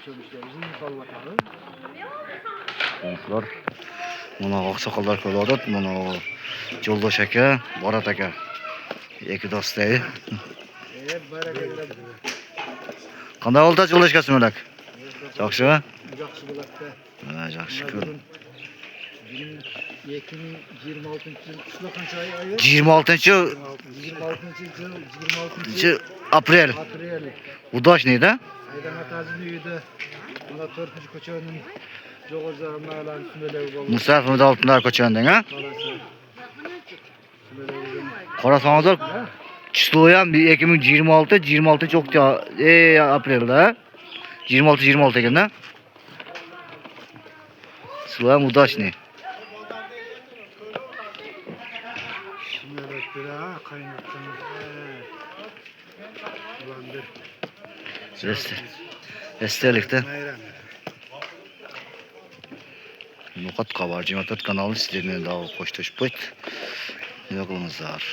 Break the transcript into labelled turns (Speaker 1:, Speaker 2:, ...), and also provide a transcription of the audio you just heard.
Speaker 1: çömüşlerimizin kalmatanı.
Speaker 2: Konuklar. Buna aksakallar köladet. Buna Joldaş aka, Borat aka. İki dostayı.
Speaker 1: Barakallah.
Speaker 2: Qanday oldu Joldaş aka Sümölak? Yaxshimi?
Speaker 1: Yaxshi bo'ladi.
Speaker 2: Ha, yaxshi ko'r.
Speaker 1: 2026-yil qishloq qancha oyi?
Speaker 2: 26
Speaker 1: 26
Speaker 2: aprel.
Speaker 1: aprel.
Speaker 2: Удачный, да?
Speaker 1: Aydan atazın uyida. Buna 4-cü koçanın Joğuzlarım Nalan Sümelevi oldu.
Speaker 2: Musa Ahmed Altınlar koçandan ha?
Speaker 1: Kalası. Sümelevi.
Speaker 2: Qarasаңыздар, число ham 2026 çok da aprelda. 26 ekan da. Число ham удачный.
Speaker 1: Sümelevi ha kaynattan. Ulandır.
Speaker 2: Estelikte. Nuqat qabarcı matat kanalı sizlerine daha hoş toşput. Ne qılmızlar.